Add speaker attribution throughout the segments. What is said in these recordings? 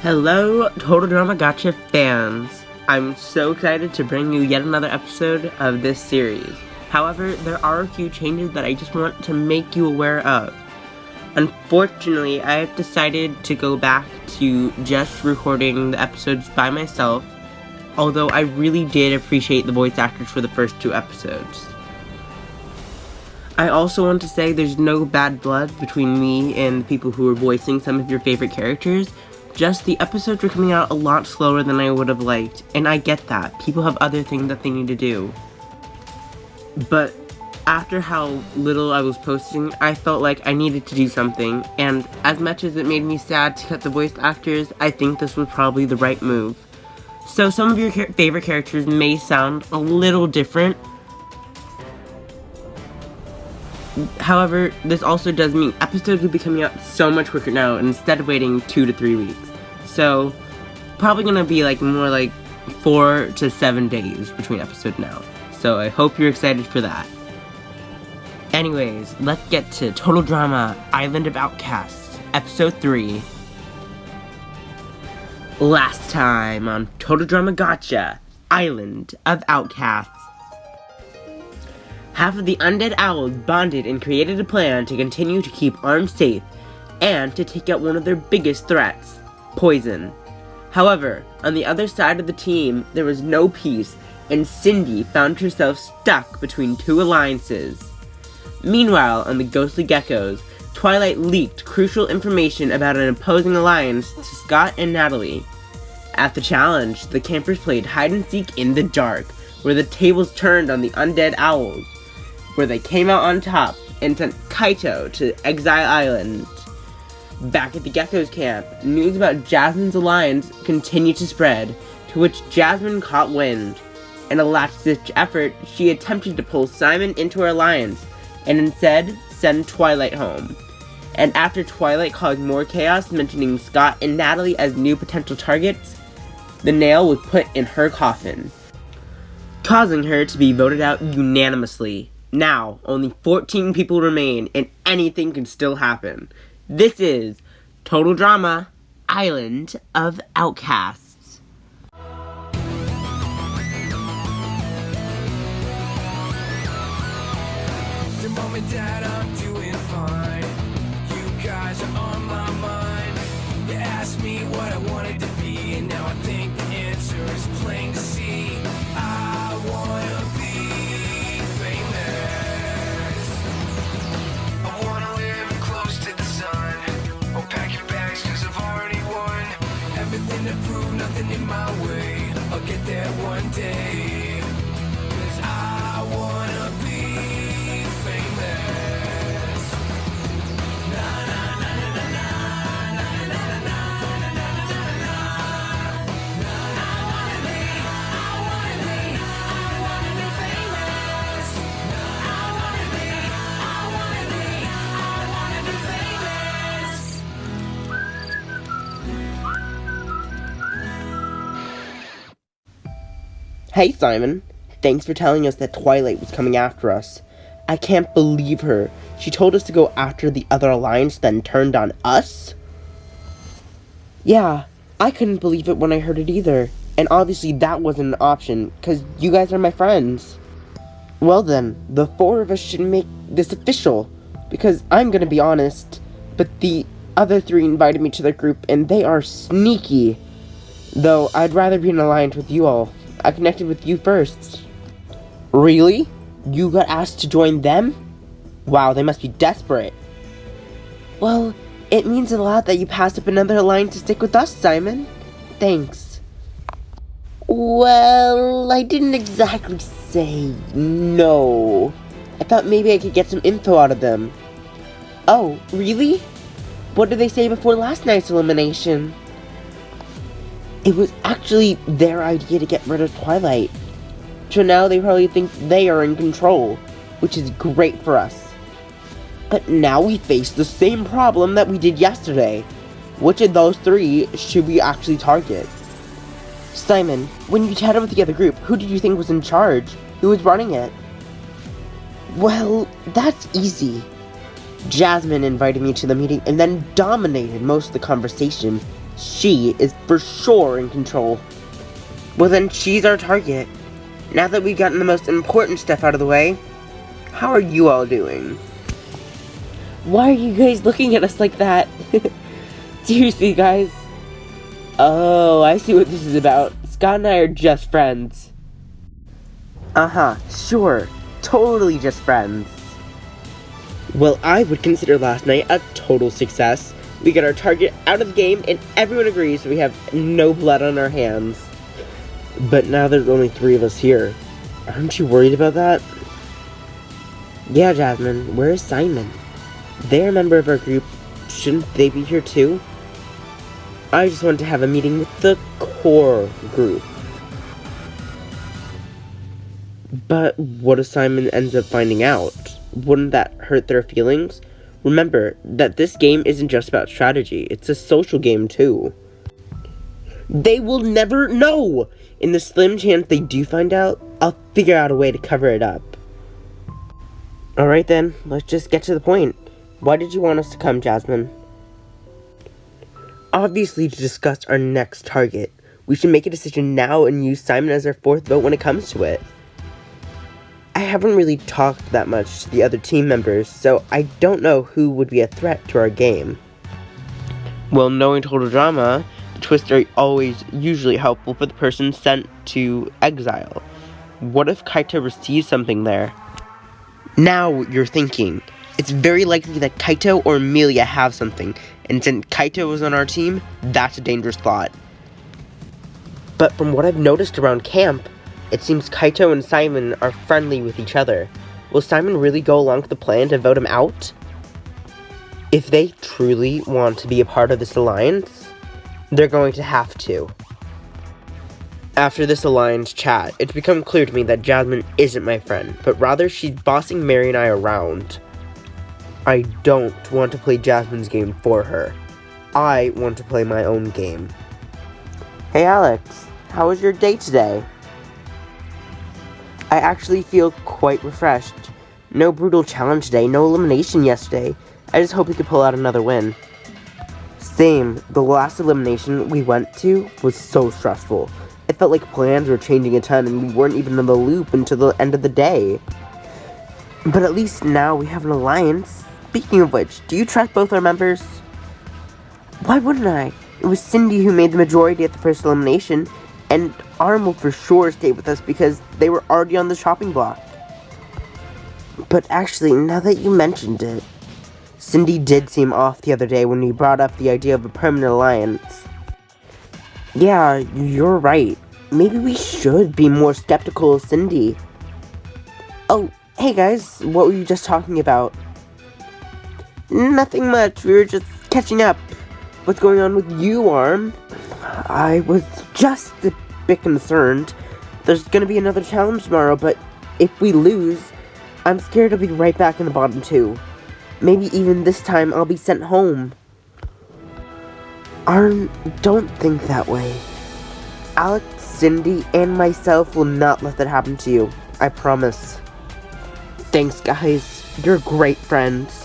Speaker 1: Hello, Total Drama Gotcha fans! I'm so excited to bring you yet another episode of this series. However, there are a few changes that I just want to make you aware of. Unfortunately, I have decided to go back to just recording the episodes by myself, although I really did appreciate the voice actors for the first two episodes. I also want to say there's no bad blood between me and the people who are voicing some of your favorite characters. Just the episodes are coming out a lot slower than I would have liked, and I get that. People have other things that they need to do. But after how little I was posting, I felt like I needed to do something, and as much as it made me sad to cut the voice actors, I think this was probably the right move. So some of your favorite characters may sound a little different. However, this also does mean episodes will be coming out so much quicker now instead of waiting 2 to 3 weeks. So, probably gonna be more like 4 to 7 days between episodes now. So I hope you're excited for that. Anyways, let's get to Total Drama Island of Outcasts, Episode 3. Last time on Total Drama Gotcha, Island of Outcasts. Half of the undead owls bonded and created a plan to continue to keep arms safe and to take out one of their biggest threats, poison. However, on the other side of the team, there was no peace, and Cindy found herself stuck between two alliances. Meanwhile, on the ghostly geckos, Twilight leaked crucial information about an opposing alliance to Scott and Natalie. At the challenge, the campers played hide-and-seek in the dark, where the tables turned on the undead owls, where they came out on top and sent Kaito to Exile Island. Back at the Geckos camp, news about Jasmine's alliance continued to spread, to which Jasmine caught wind. In a last-ditch effort, she attempted to pull Simon into her alliance, and instead send Twilight home. And after Twilight caused more chaos, mentioning Scott and Natalie as new potential targets, the nail was put in her coffin, causing her to be voted out unanimously. Now, only 14 people remain, and anything can still happen. This is Total Drama Island of Outcasts.
Speaker 2: The moment that I'm doing fine, you guys are on my mind. You asked me what I wanted to be, and now I think the answer is plain to see. I wanna be famous. I wanna live close to the sun. Oh, pack your bags, cause I've already won. Everything to prove, nothing in my way. I'll get there one day. Cause I wanna be famous. Na na na na na na na na na na na na na. I wanna be famous. I wanna be famous.
Speaker 1: Hey Simon, thanks for telling us that Twilight was coming after us. I can't believe her. She told us to go after the other alliance, then turned on us? Yeah, I couldn't believe it when I heard it either. And obviously that wasn't an option, because you guys are my friends. Well then, the four of us should make this official, because I'm gonna be honest, but the other three invited me to their group and they are sneaky. Though I'd rather be in an alliance with you all. I connected with you first. Really? You got asked to join them? Wow, they must be desperate. Well, it means a lot that you passed up another alliance to stick with us, Simon. Thanks. Well, I didn't exactly say no. I thought maybe I could get some info out of them. Oh, really? What did they say before last night's elimination? It was actually their idea to get rid of Twilight. So now they probably think they are in control, which is great for us. But now we face the same problem that we did yesterday. Which of those three should we actually target? Simon, when you chatted with the other group, who did you think was in charge? Who was running it? Well, that's easy. Jasmine invited me to the meeting and then dominated most of the conversation, She is for sure in control. Well then, she's our target. Now that we've gotten the most important stuff out of the way, how are you all doing? Why are you guys looking at us like that? Seriously, guys. Oh, I see what this is about. Scott and I are just friends. Uh-huh, sure. Totally just friends. Well, I would consider last night a total success. We got our target out of the game, and everyone agrees we have no blood on our hands. But now there's only 3 of us here. Aren't you worried about that? Yeah, Jasmine, where is Simon? They're a member of our group. Shouldn't they be here too? I just want to have a meeting with the core group. But what if Simon ends up finding out? Wouldn't that hurt their feelings? Remember that this game isn't just about strategy, it's a social game too. They will never know! In the slim chance they do find out, I'll figure out a way to cover it up. Alright then, let's just get to the point. Why did you want us to come, Jasmine? Obviously to discuss our next target. We should make a decision now and use Simon as our 4th vote when it comes to it. I haven't really talked that much to the other team members, so I don't know who would be a threat to our game. Well, knowing Total Drama, the twists are usually helpful for the person sent to exile. What if Kaito receives something there? Now you're thinking. It's very likely that Kaito or Amelia have something, and since Kaito was on our team, that's a dangerous thought. But from what I've noticed around camp, it seems Kaito and Simon are friendly with each other. Will Simon really go along with the plan to vote him out? If they truly want to be a part of this alliance, they're going to have to. After this alliance chat, it's become clear to me that Jasmine isn't my friend, but rather she's bossing Mary and I around. I don't want to play Jasmine's game for her. I want to play my own game. Hey Alex, how was your day today? I actually feel quite refreshed. No brutal challenge today, no elimination yesterday. I just hope we could pull out another win. Same, the last elimination we went to was so stressful. It felt like plans were changing a ton and we weren't even in the loop until the end of the day. But at least now we have an alliance. Speaking of which, do you trust both our members? Why wouldn't I? It was Cindy who made the majority at the first elimination, and Arm will for sure stay with us because they were already on the chopping block. But actually, now that you mentioned it, Cindy did seem off the other day when we brought up the idea of a permanent alliance. Yeah, you're right. Maybe we should be more skeptical of Cindy. Oh, hey guys, what were you just talking about? Nothing much, we were just catching up. What's going on with you, Arm? I was just a bit concerned. There's gonna be another challenge tomorrow, but if we lose, I'm scared I'll be right back in the bottom 2. Maybe even this time I'll be sent home. Arm, don't think that way. Alex, Cindy, and myself will not let that happen to you. I promise. Thanks, guys. You're great friends.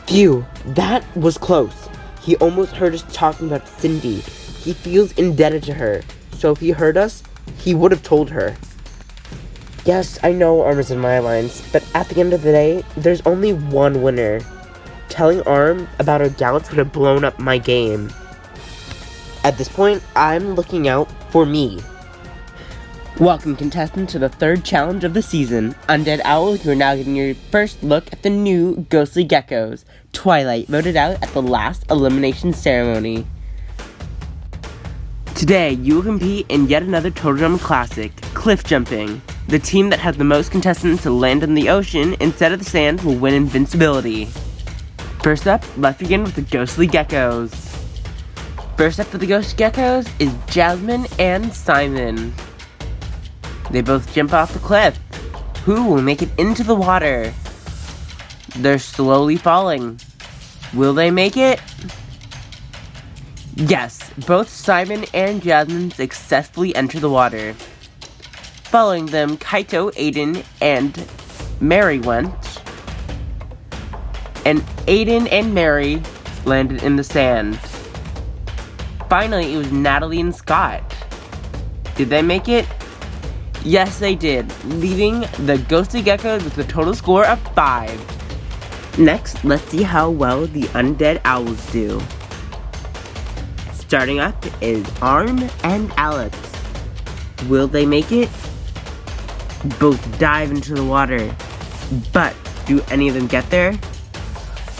Speaker 1: Phew, that was close. He almost heard us talking about Cindy. He feels indebted to her, so if he heard us, he would have told her. Yes, I know Arm is in my alliance, but at the end of the day, there's only one winner. Telling Arm about our doubts would have blown up my game. At this point, I'm looking out for me. Welcome, contestant, to the 3rd challenge of the season. Undead Owl, you are now getting your first look at the new Ghostly Geckos. Twilight voted out at the last elimination ceremony. Today, you will compete in yet another Total Drama classic, cliff jumping. The team that has the most contestants to land in the ocean instead of the sand will win invincibility. First up, let's begin with the Ghostly Geckos. First up for the Ghostly Geckos is Jasmine and Simon. They both jump off the cliff. Who will make it into the water? They're slowly falling. Will they make it? Yes, both Simon and Jasmine successfully enter the water. Following them, Kaito, Aiden, and Mary went. And Aiden and Mary landed in the sand. finally, it was Natalie and Scott. Did they make it? Yes, they did, leaving the Ghostly Geckos with a total score of 5. Next, let's see how well the Undead Owls do. Starting up is Arm and Alex. Will they make it? Both dive into the water, but do any of them get there?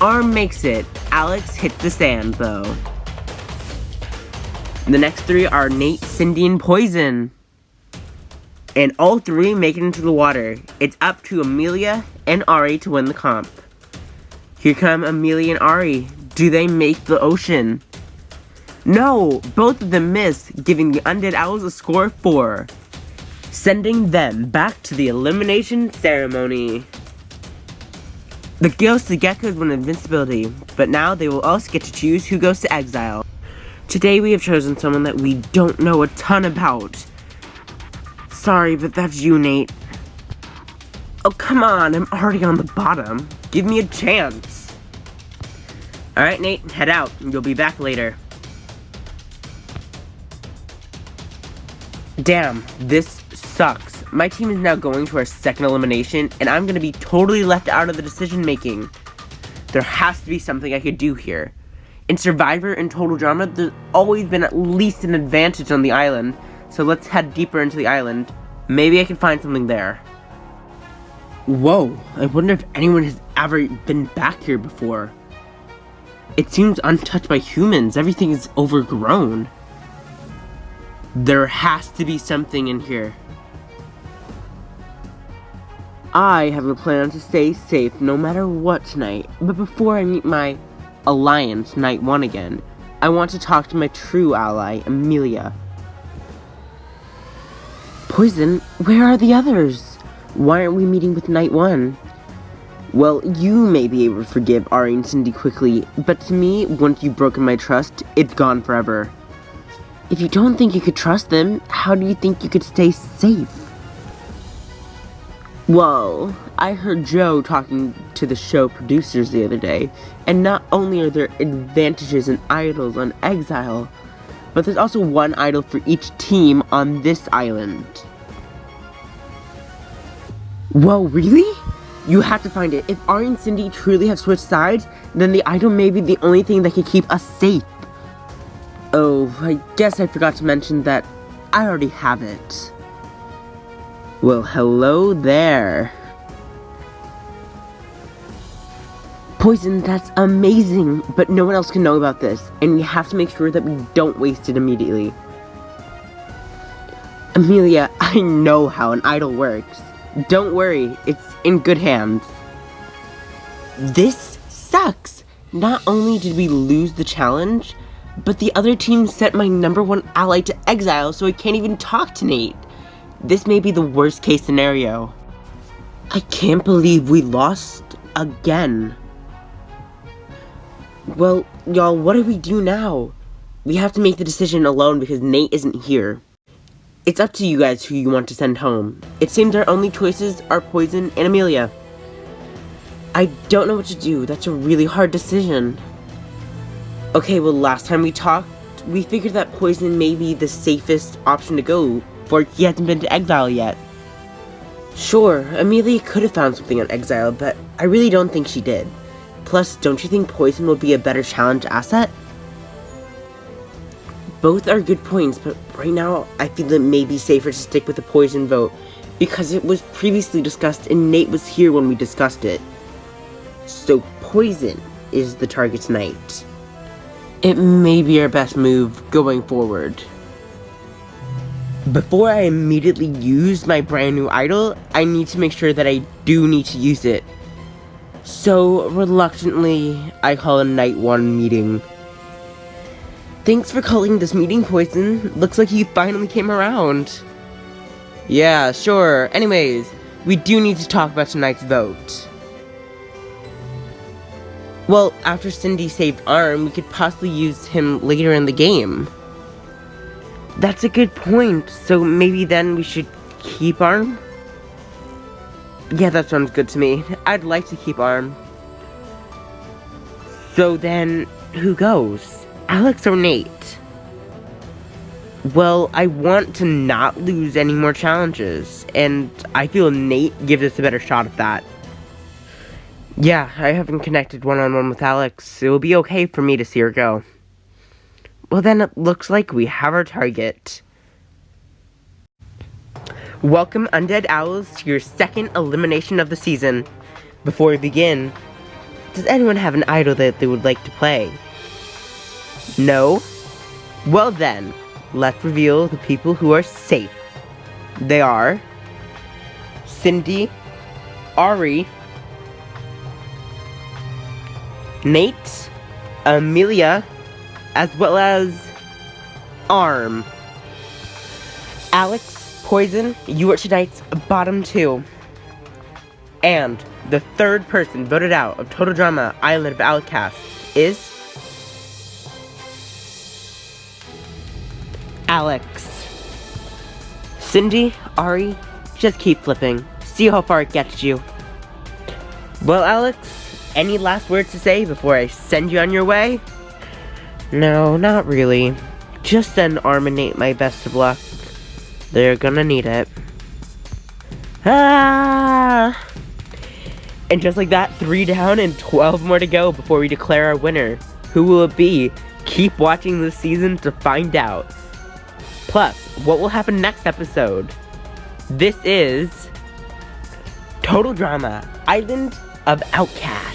Speaker 1: Arm makes it. Alex hits the sand, though. The next 3 are Nate, Cindy, and Poison. And all 3 make it into the water. It's up to Amelia and Ari to win the comp. Here come Amelia and Ari. Do they make the ocean? No, both of them miss, giving the Undead Owls a score of 4. Sending them back to the elimination ceremony. The Ghostly Geckos win invincibility, but now they will also get to choose who goes to exile. Today we have chosen someone that we don't know a ton about. Sorry, but that's you, Nate. Oh, come on, I'm already on the bottom. Give me a chance. Alright, Nate, head out. You'll be back later. Damn, this sucks. My team is now going to our second elimination, and I'm gonna be totally left out of the decision making. There has to be something I could do here. In Survivor and Total Drama, there's always been at least an advantage on the island, so let's head deeper into the island. Maybe I can find something there. Whoa, I wonder if anyone has ever been back here before. It seems untouched by humans. Everything is overgrown. There has to be something in here. I have a plan to stay safe no matter what tonight, but before I meet my alliance, Night 1 again, I want to talk to my true ally, Amelia. Poison, where are the others? Why aren't we meeting with Night 1? Well, you may be able to forgive Ari and Cindy quickly, but to me, once you've broken my trust, it's gone forever. If you don't think you could trust them, how do you think you could stay safe? Well, I heard Joe talking to the show producers the other day, and not only are there advantages and idols on Exile, but there's also one idol for each team on this island. Whoa, really? You have to find it. If Ari and Cindy truly have switched sides, then the idol may be the only thing that can keep us safe. Oh, I guess I forgot to mention that I already have it. Well, hello there. Poison, that's amazing, but no one else can know about this, and we have to make sure that we don't waste it immediately. Amelia, I know how an idol works. Don't worry, it's in good hands. This sucks. Not only did we lose the challenge, but the other team sent my #1 ally to exile, so I can't even talk to Nate. This may be the worst case scenario. I can't believe we lost again. Well, y'all, what do we do now? We have to make the decision alone because Nate isn't here. It's up to you guys who you want to send home. It seems our only choices are Poison and Amelia. I don't know what to do. That's a really hard decision. Okay, well, last time we talked, we figured that Poison may be the safest option to go, for he hasn't been to exile yet. Sure, Amelia could have found something on exile, but I really don't think she did. Plus, don't you think Poison will be a better challenge asset? Both are good points, but right now, I feel it may be safer to stick with the Poison vote, because it was previously discussed and Nate was here when we discussed it. So Poison is the target tonight. It may be our best move going forward. Before I immediately use my brand new idol, I need to make sure that I do need to use it. So, reluctantly, I call a Night 1 meeting. Thanks for calling this meeting, Poison. Looks like you finally came around. Yeah, sure. Anyways, we do need to talk about tonight's vote. Well, after Cindy saved Arm, we could possibly use him later in the game. That's a good point. So maybe then we should keep Arm? Yeah, that sounds good to me. I'd like to keep Arm. So then, who goes? Alex or Nate? Well, I want to not lose any more challenges, and I feel Nate gives us a better shot at that. Yeah, I haven't connected one-on-one with Alex. It will be okay for me to see her go. Well, then it looks like we have our target. Welcome, Undead Owls, to your second elimination of the season. Before we begin, does anyone have an idol that they would like to play? No? Well then, let's reveal the people who are safe. They are Cindy, Ari, Nate, Amelia, as well as Arm. Alex, Poison, you are tonight's bottom two. And the third person voted out of Total Drama Island of Outcasts is Alex. Cindy, Ari, just keep flipping. See how far it gets you. Well, Alex, any last words to say before I send you on your way? No, not really. Just send Arm and Nate my best of luck. They're gonna need it. Ah! And just like that, 3 down and 12 more to go before we declare our winner. Who will it be? Keep watching this season to find out. Plus, what will happen next episode? This is Total Drama Island of Outcasts.